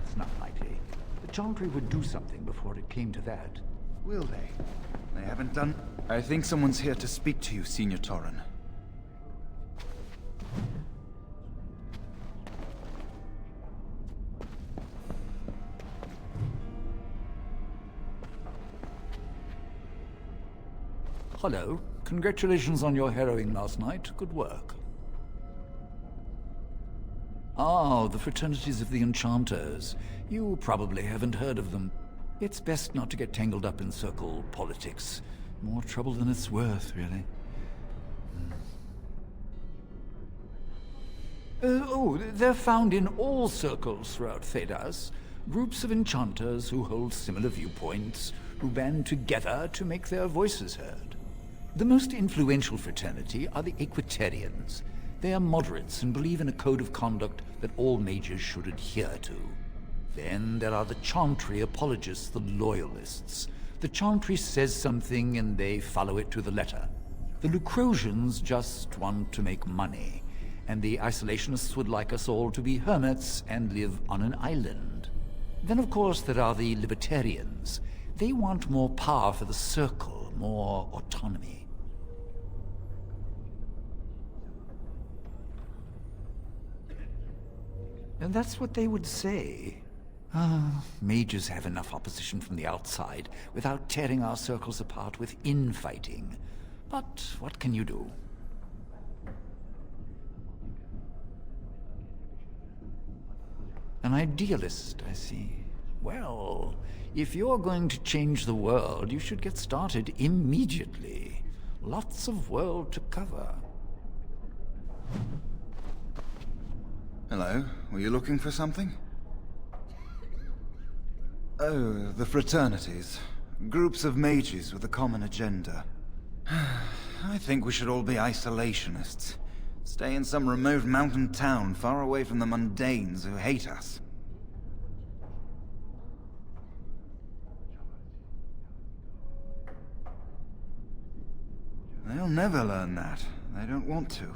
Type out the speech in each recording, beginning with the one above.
That's not likely. The Chantry would do something before it came to that. Will they? They haven't done... I think someone's here to speak to you, Senior Torren. Hello. Congratulations on your harrowing last night. Good work. Ah, the fraternities of the Enchanters. You probably haven't heard of them. It's best not to get tangled up in circle politics. More trouble than it's worth, really. They're found in all circles throughout Thedas. Groups of enchanters who hold similar viewpoints, who band together to make their voices heard. The most influential fraternity are the Equitarians. They are moderates and believe in a code of conduct that all mages should adhere to. Then there are the Chantry apologists, the Loyalists. The Chantry says something and they follow it to the letter. The Lucrosians just want to make money, and the Isolationists would like us all to be hermits and live on an island. Then of course there are the Libertarians. They want more power for the Circle, more autonomy. And that's what they would say. Mages have enough opposition from the outside without tearing our circles apart with infighting. But what can you do? An idealist, I see. Well, if you're going to change the world, you should get started immediately. Lots of world to cover. Hello, were you looking for something? Oh, the fraternities. Groups of mages with a common agenda. I think we should all be isolationists. Stay in some remote mountain town far away from the mundanes who hate us. They'll never learn that. They don't want to.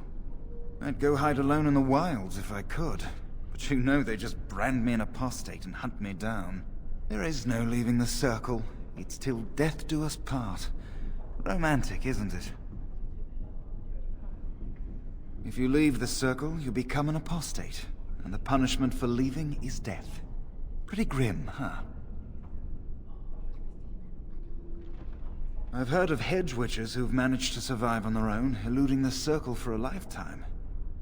I'd go hide alone in the wilds if I could. But you know they just brand me an apostate and hunt me down. There is no leaving the Circle. It's till death do us part. Romantic, isn't it? If you leave the Circle, you become an apostate. And the punishment for leaving is death. Pretty grim, huh? I've heard of hedge witches who've managed to survive on their own, eluding the Circle for a lifetime.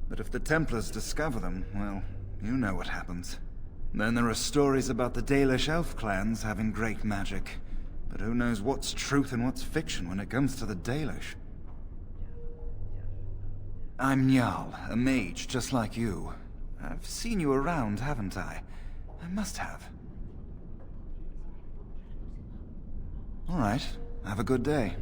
But if the Templars discover them, well, you know what happens. Then there are stories about the Dalish elf clans having great magic. But who knows what's truth and what's fiction when it comes to the Dalish? I'm Njal, a mage just like you. I've seen you around, haven't I? I must have. All right, have a good day.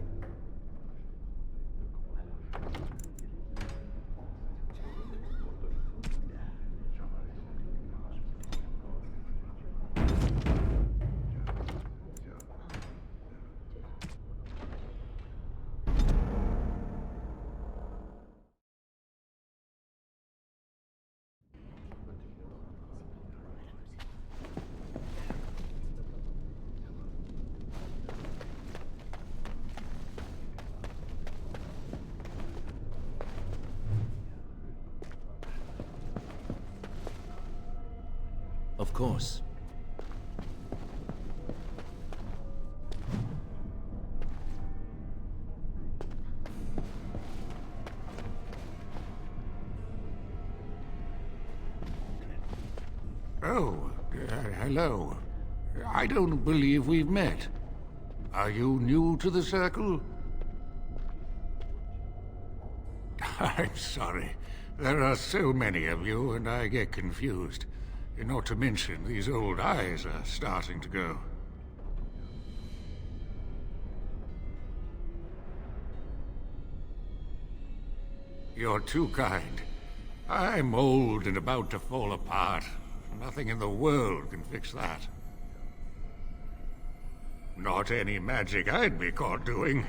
Of course. Oh, hello. I don't believe we've met. Are you new to the Circle? I'm sorry. There are so many of you, and I get confused. Not to mention, these old eyes are starting to go. You're too kind. I'm old and about to fall apart. Nothing in the world can fix that. Not any magic I'd be caught doing.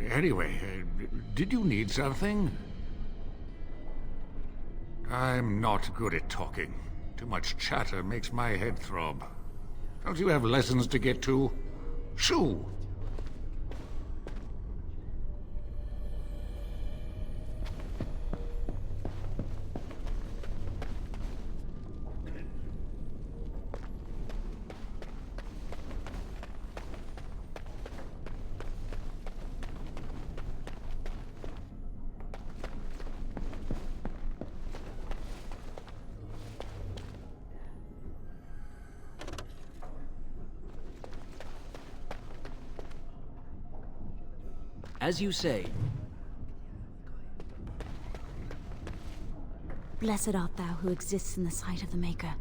Anyway, did you need something? I'm not good at talking. Too much chatter makes my head throb. Don't you have lessons to get to? Shoo! As you say. Blessed art thou who exists in the sight of the Maker.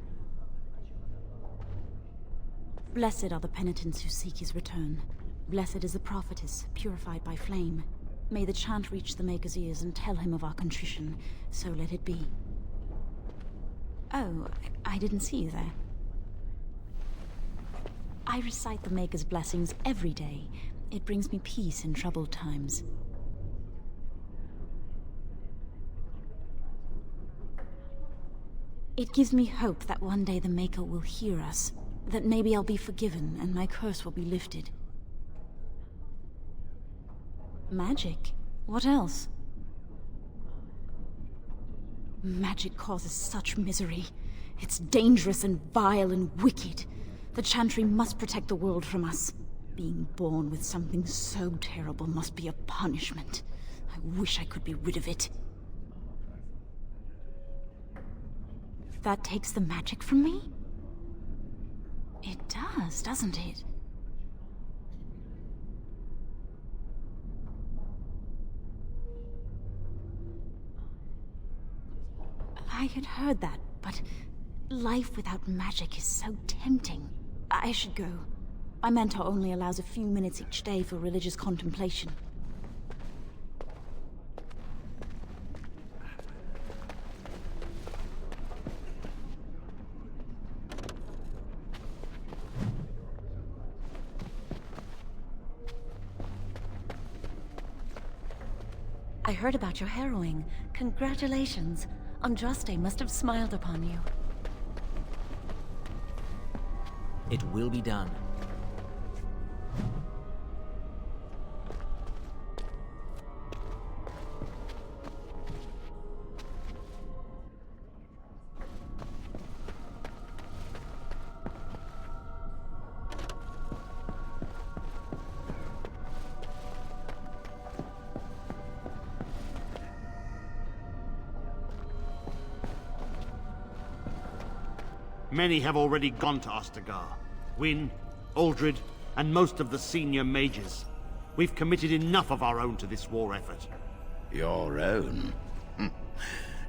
Blessed are the penitents who seek his return. Blessed is the prophetess, purified by flame. May the chant reach the Maker's ears and tell him of our contrition, so let it be. Oh, I didn't see you there. I recite the Maker's blessings every day. It brings me peace in troubled times. It gives me hope that one day the Maker will hear us, that maybe I'll be forgiven and my curse will be lifted. Magic? What else? Magic causes such misery. It's dangerous and vile and wicked. The Chantry must protect the world from us. Being born with something so terrible must be a punishment. I wish I could be rid of it. That takes the magic from me? It does, doesn't it? I had heard that, but life without magic is so tempting. I should go. My mentor only allows a few minutes each day for religious contemplation. I heard about your harrowing. Congratulations. Andraste must have smiled upon you. It will be done. Many have already gone to Ostagar. Wynne, Aldred, and most of the senior mages. We've committed enough of our own to this war effort. Your own?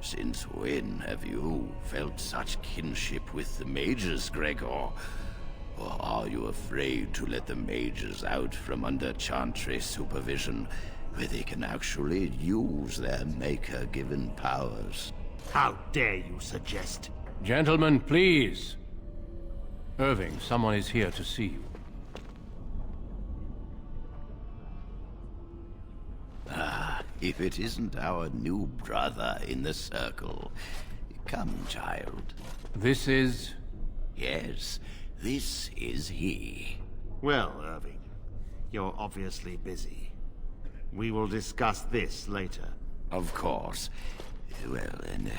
Since when have you felt such kinship with the mages, Gregor? Or are you afraid to let the mages out from under Chantry supervision, where they can actually use their Maker-given powers? How dare you suggest? Gentlemen, please. Irving, someone is here to see you. Ah, if it isn't our new brother in the circle. Come, child. This is... Yes, this is he. Well, Irving, you're obviously busy. We will discuss this later. Of course. Well, and...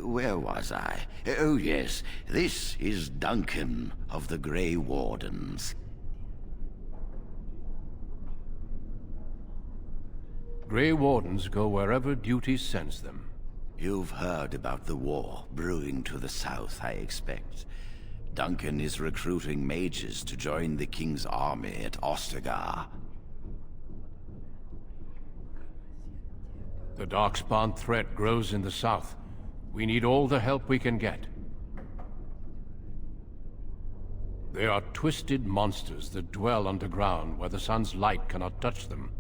where was I? Oh yes, this is Duncan of the Grey Wardens. Grey Wardens go wherever duty sends them. You've heard about the war brewing to the south, I expect. Duncan is recruiting mages to join the King's army at Ostagar. The Darkspawn threat grows in the south. We need all the help we can get. They are twisted monsters that dwell underground where the sun's light cannot touch them.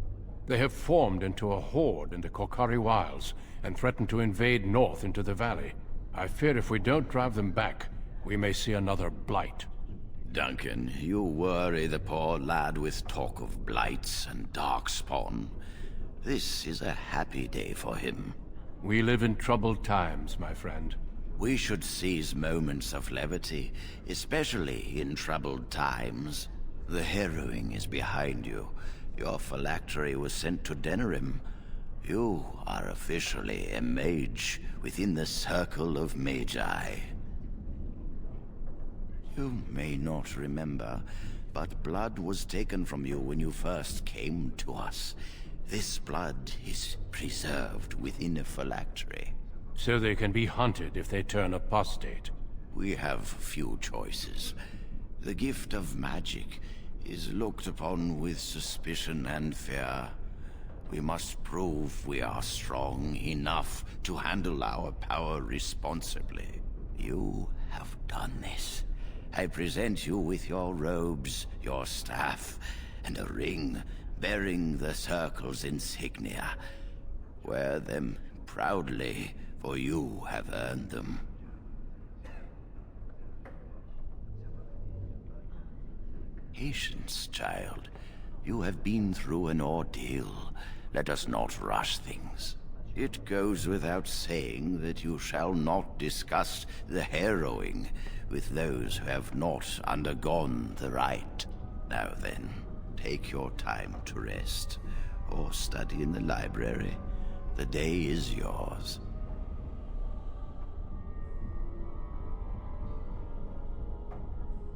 They have formed into a horde in the Korcari Wilds and threaten to invade north into the valley. I fear if we don't drive them back, we may see another blight. Duncan, you worry the poor lad with talk of blights and Darkspawn. This is a happy day for him. We live in troubled times, my friend. We should seize moments of levity, especially in troubled times. The harrowing is behind you. Your phylactery was sent to Denerim. You are officially a mage within the circle of magi. You may not remember, but blood was taken from you when you first came to us. This blood is preserved within a phylactery. So they can be hunted if they turn apostate. We have few choices. The gift of magic is looked upon with suspicion and fear. We must prove we are strong enough to handle our power responsibly. You have done this. I present you with your robes, your staff, and a ring bearing the Circle's insignia. Wear them proudly, for you have earned them. Patience, child. You have been through an ordeal. Let us not rush things. It goes without saying that you shall not discuss the harrowing with those who have not undergone the rite. Now then, take your time to rest, or study in the library. The day is yours.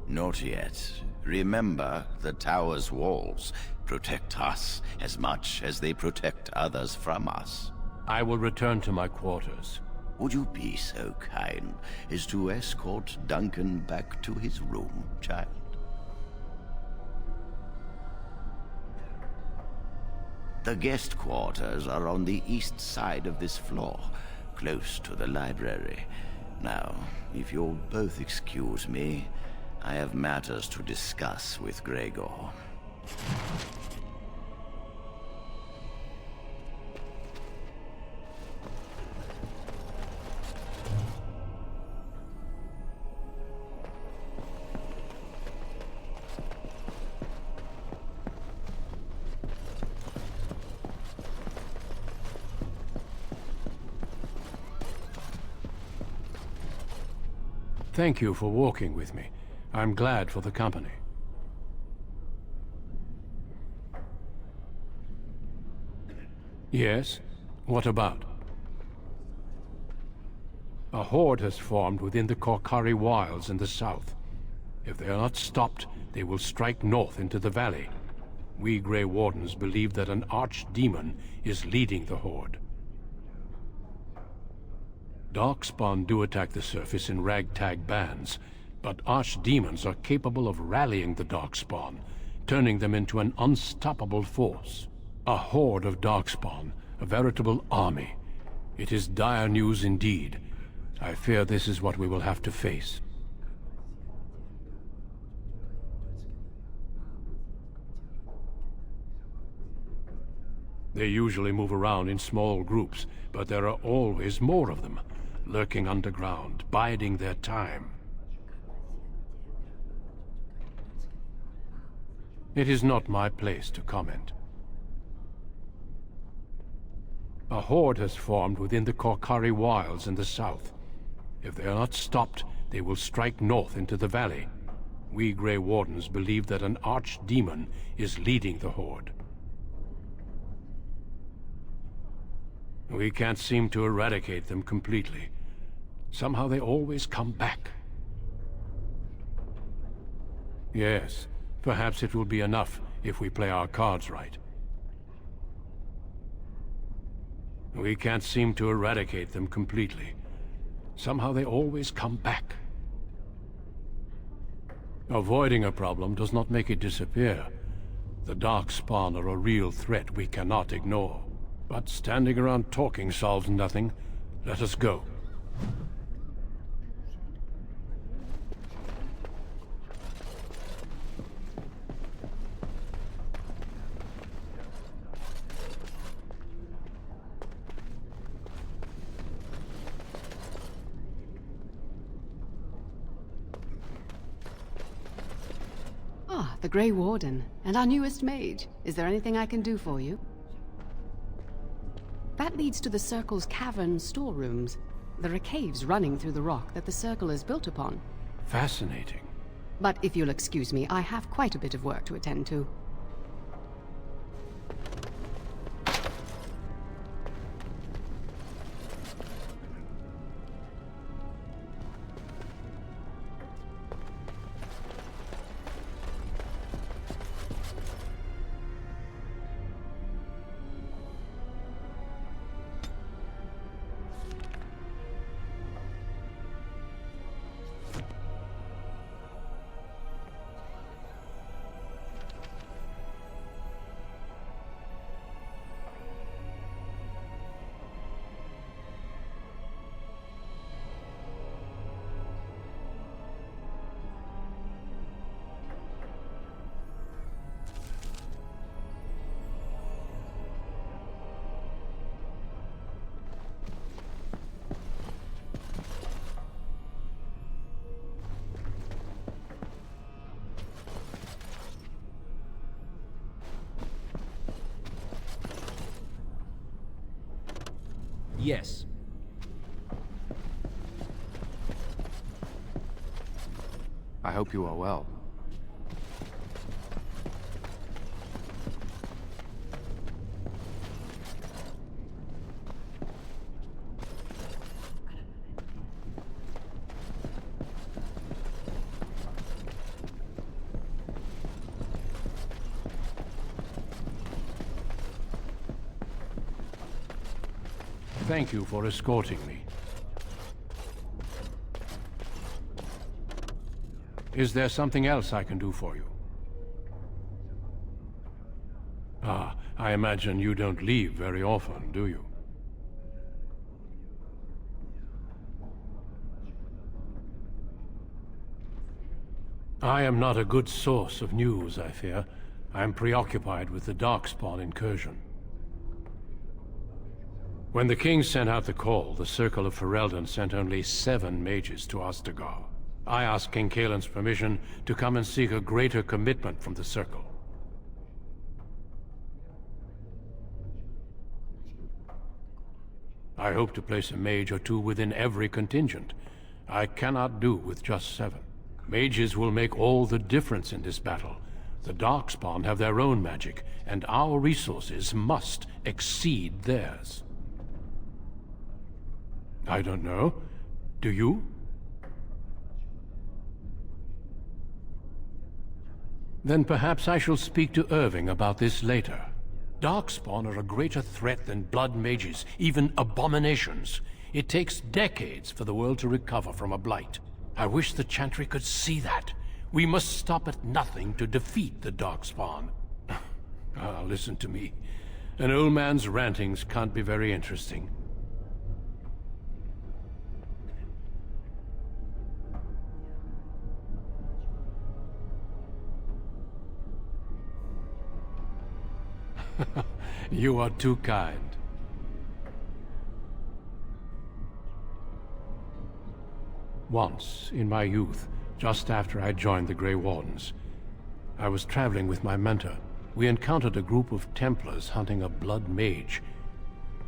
Not yet. Remember, the tower's walls protect us as much as they protect others from us. I will return to my quarters. Would you be so kind as to escort Duncan back to his room, child? The guest quarters are on the east side of this floor, close to the library. Now, if you'll both excuse me, I have matters to discuss with Gregor. Thank you for walking with me. I'm glad for the company. Yes? What about? A horde has formed within the Korkari Wilds in the south. If they are not stopped, they will strike north into the valley. We Grey Wardens believe that an archdemon is leading the horde. Darkspawn do attack the surface in ragtag bands, but archdemons are capable of rallying the Darkspawn, turning them into an unstoppable force. A horde of Darkspawn, a veritable army. It is dire news indeed. I fear this is what we will have to face. They usually move around in small groups, but there are always more of them, lurking underground, biding their time. It is not my place to comment. A horde has formed within the Korkari Wilds in the south. If they are not stopped, they will strike north into the valley. We Grey Wardens believe that an archdemon is leading the horde. We can't seem to eradicate them completely. Somehow they always come back. Yes, perhaps it will be enough if we play our cards right. We can't seem to eradicate them completely. Somehow they always come back. Avoiding a problem does not make it disappear. The Darkspawn are a real threat we cannot ignore. But standing around talking solves nothing. Let us go. Ah, the Grey Warden, and our newest mage. Is there anything I can do for you? That leads to the Circle's cavern storerooms. There are caves running through the rock that the circle is built upon. Fascinating. But if you'll excuse me, I have quite a bit of work to attend to. Yes. I hope you are well. Thank you for escorting me. Is there something else I can do for you? Ah, I imagine you don't leave very often, do you? I am not a good source of news, I fear. I am preoccupied with the Darkspawn incursion. When the king sent out the call, the Circle of Ferelden sent only 7 mages to Ostagar. I asked King Kaelin's permission to come and seek a greater commitment from the Circle. I hope to place a mage or 2 within every contingent. I cannot do with just 7. Mages will make all the difference in this battle. The Darkspawn have their own magic, and our resources must exceed theirs. I don't know. Do you? Then perhaps I shall speak to Irving about this later. Darkspawn are a greater threat than blood mages, even abominations. It takes decades for the world to recover from a blight. I wish the Chantry could see that. We must stop at nothing to defeat the Darkspawn. Ah, listen to me. An old man's rantings can't be very interesting. You are too kind. Once, in my youth, just after I joined the Grey Wardens, I was traveling with my mentor. We encountered a group of Templars hunting a blood mage.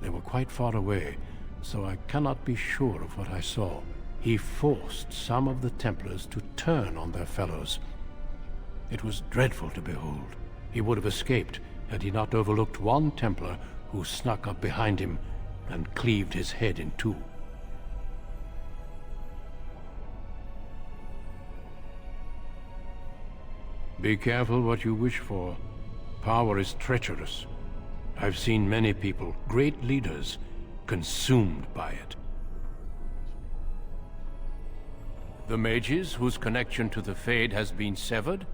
They were quite far away, so I cannot be sure of what I saw. He forced some of the Templars to turn on their fellows. It was dreadful to behold. He would have escaped had he not overlooked one Templar who snuck up behind him and cleaved his head in 2. Be careful what you wish for. Power is treacherous. I've seen many people, great leaders, consumed by it. The mages whose connection to the Fade has been severed?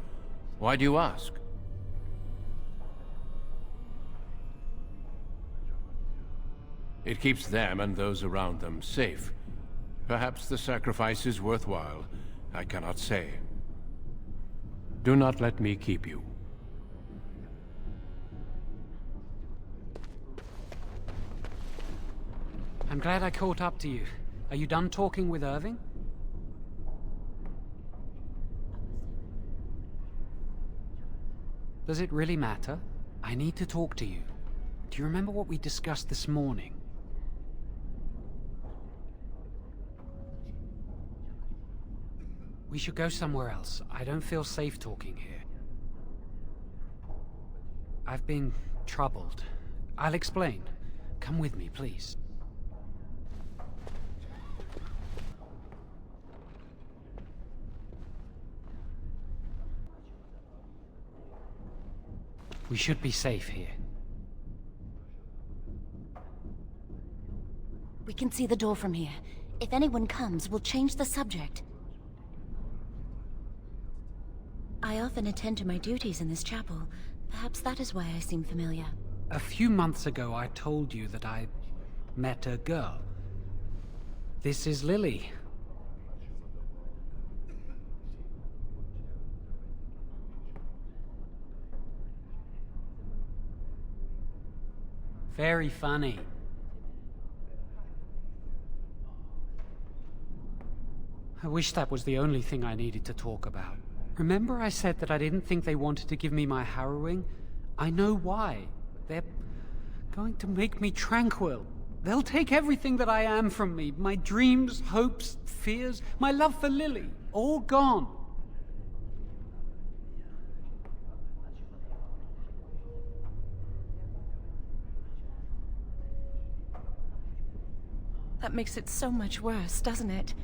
Why do you ask? It keeps them and those around them safe. Perhaps the sacrifice is worthwhile. I cannot say. Do not let me keep you. I'm glad I caught up to you. Are you done talking with Irving? Does it really matter? I need to talk to you. Do you remember what we discussed this morning? We should go somewhere else. I don't feel safe talking here. I've been troubled. I'll explain. Come with me, please. We should be safe here. We can see the door from here. If anyone comes, we'll change the subject. I often attend to my duties in this chapel. Perhaps that is why I seem familiar. A few months ago, I told you that I met a girl. This is Lily. Very funny. I wish that was the only thing I needed to talk about. Remember I said that I didn't think they wanted to give me my harrowing? I know why. They're going to make me tranquil. They'll take everything that I am from me. My dreams, hopes, fears, my love for Lily. All gone. That makes it so much worse, doesn't it?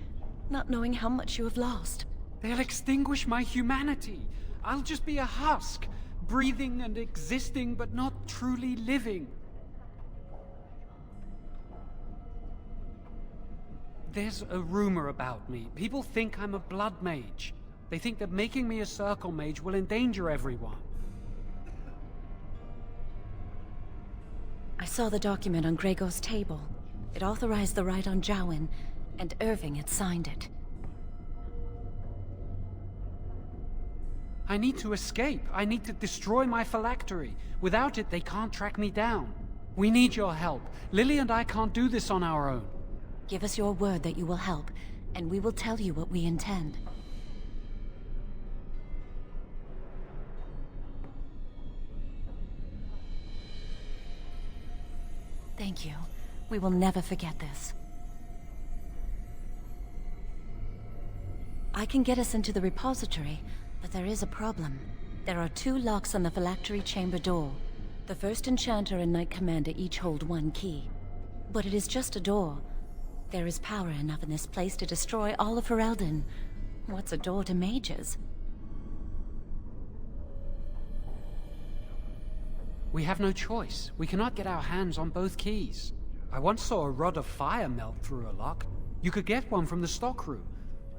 Not knowing how much you have lost. They'll extinguish my humanity. I'll just be a husk, breathing and existing, but not truly living. There's a rumor about me. People think I'm a blood mage. They think that making me a circle mage will endanger everyone. I saw the document on Gregor's table. It authorized the right on Jowen, and Irving had signed it. I need to escape. I need to destroy my phylactery. Without it, they can't track me down. We need your help. Lily and I can't do this on our own. Give us your word that you will help, and we will tell you what we intend. Thank you. We will never forget this. I can get us into the repository, but there is a problem. There are 2 locks on the phylactery chamber door. The first enchanter and knight commander each hold 1 key. But it is just a door. There is power enough in this place to destroy all of Ferelden. What's a door to mages? We have no choice. We cannot get our hands on both keys. I once saw a rod of fire melt through a lock. You could get one from the stockroom,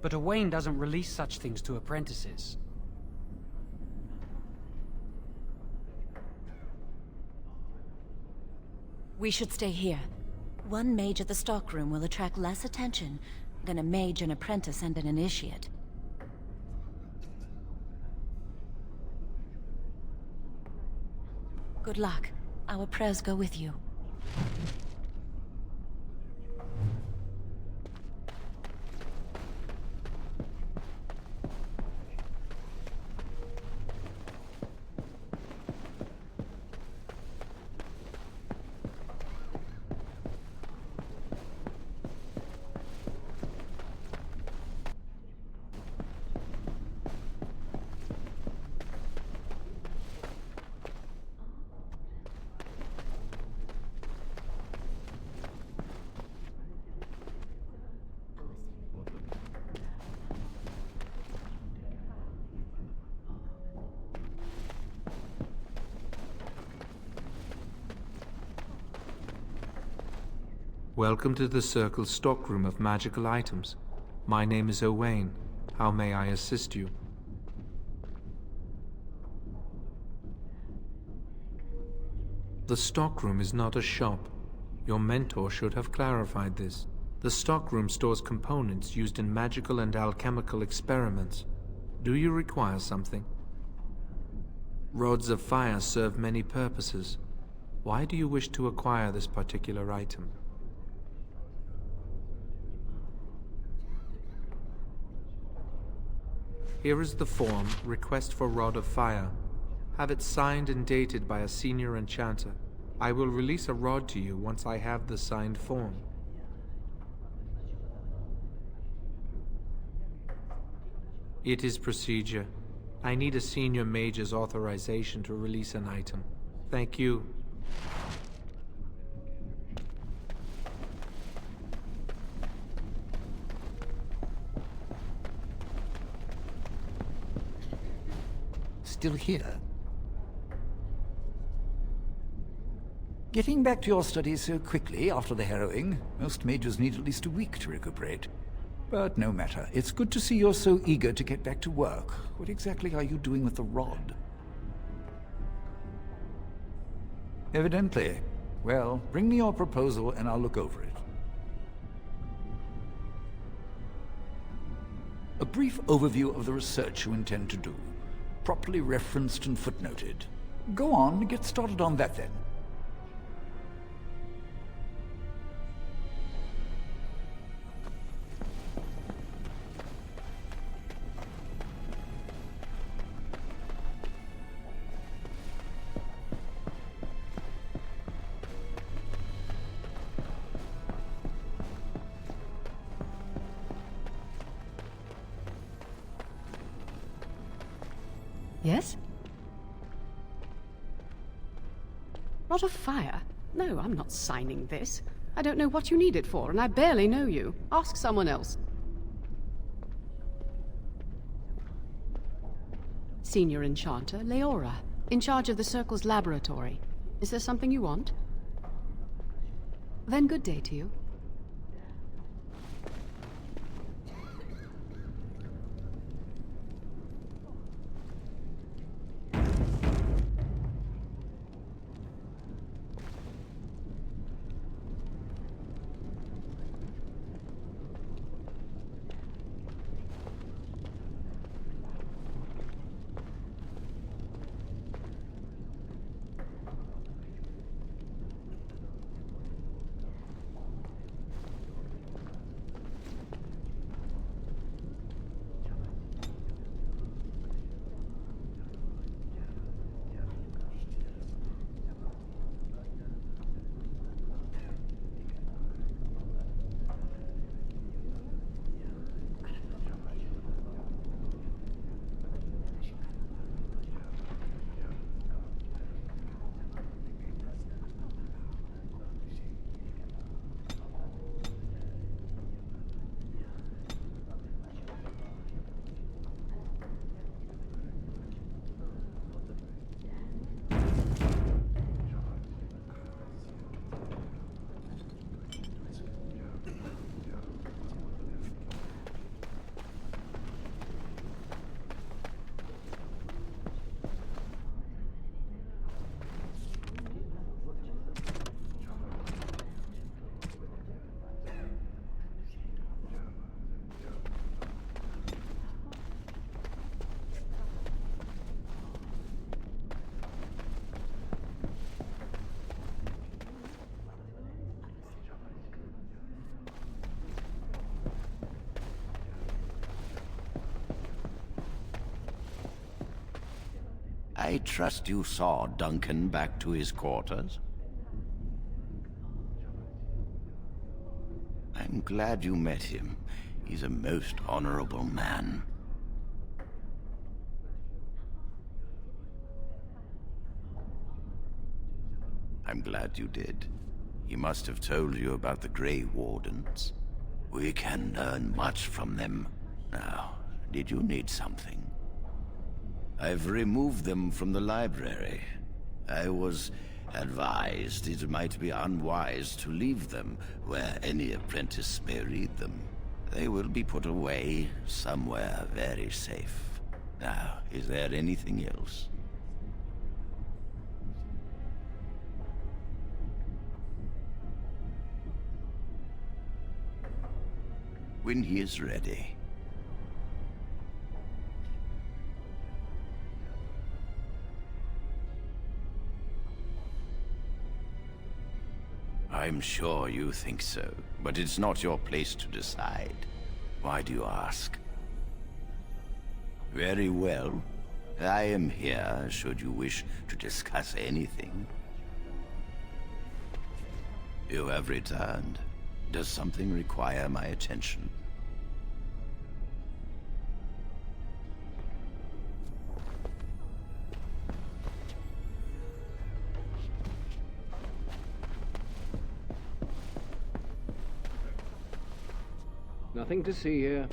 but Owain doesn't release such things to apprentices. We should stay here. 1 mage at the stockroom will attract less attention than a mage, an apprentice, and an initiate. Good luck. Our prayers go with you. Welcome to the Circle's stockroom of magical items. My name is Owain. How may I assist you? The stockroom is not a shop. Your mentor should have clarified this. The stockroom stores components used in magical and alchemical experiments. Do you require something? Rods of fire serve many purposes. Why do you wish to acquire this particular item? Here is the form, Request for Rod of Fire. Have it signed and dated by a senior enchanter. I will release a rod to you once I have the signed form. It is procedure. I need a senior mage's authorization to release an item. Thank you. Still here? Getting back to your studies so quickly after the harrowing, most mages need at least a week to recuperate. But no matter. It's good to see you're so eager to get back to work. What exactly are you doing with the rod? Evidently. Well, bring me your proposal and I'll look over it. A brief overview of the research you intend to do. Properly referenced and footnoted. Go on, get started on that then. Yes? Rod of Fire? No, I'm not signing this. I don't know what you need it for, and I barely know you. Ask someone else. Senior Enchanter, Leora, in charge of the Circle's laboratory. Is there something you want? Then good day to you. I trust you saw Duncan back to his quarters? I'm glad you met him. He's a most honorable man. I'm glad you did. He must have told you about the Grey Wardens. We can learn much from them. Now, did you need something? I've removed them from the library. I was advised it might be unwise to leave them where any apprentice may read them. They will be put away somewhere very safe. Now, is there anything else? When he is ready. I'm sure you think so, but it's not your place to decide. Why do you ask? Very well. I am here should you wish to discuss anything. You have returned. Does something require my attention? Nothing to see here.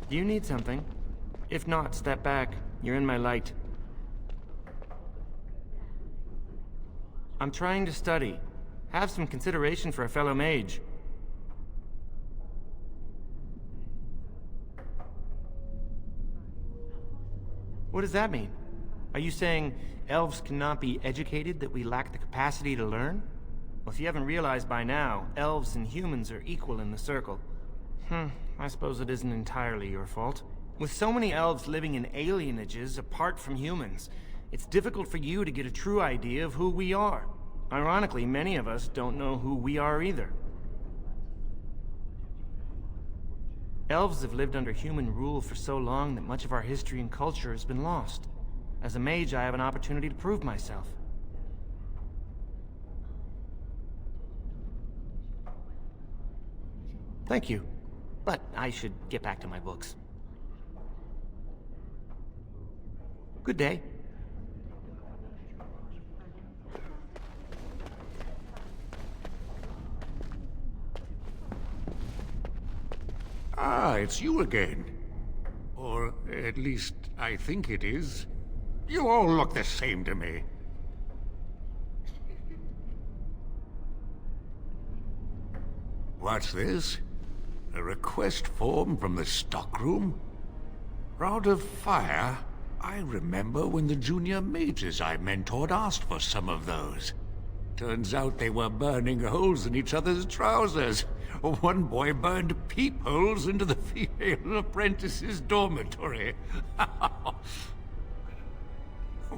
Do you need something? If not, step back. You're in my light. I'm trying to study. Have some consideration for a fellow mage. What does that mean? Are you saying elves cannot be educated, that we lack the capacity to learn? Well, if you haven't realized by now, elves and humans are equal in the circle. I suppose it isn't entirely your fault. With so many elves living in alienages apart from humans, it's difficult for you to get a true idea of who we are. Ironically, many of us don't know who we are either. Elves have lived under human rule for so long that much of our history and culture has been lost. As a mage, I have an opportunity to prove myself. Thank you. But I should get back to my books. Good day. Ah, it's you again. Or at least, I think it is. You all look the same to me. What's this? A request form from the stockroom? Rod of Fire? I remember when the junior mages I mentored asked for some of those. Turns out they were burning holes in each other's trousers. One boy burned peepholes into the female apprentice's dormitory.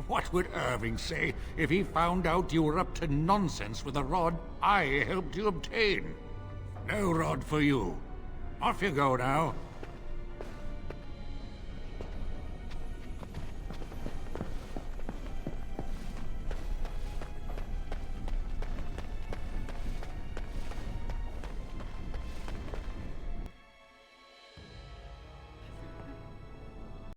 What would Irving say if he found out you were up to nonsense with a rod I helped you obtain? No rod for you. Off you go now.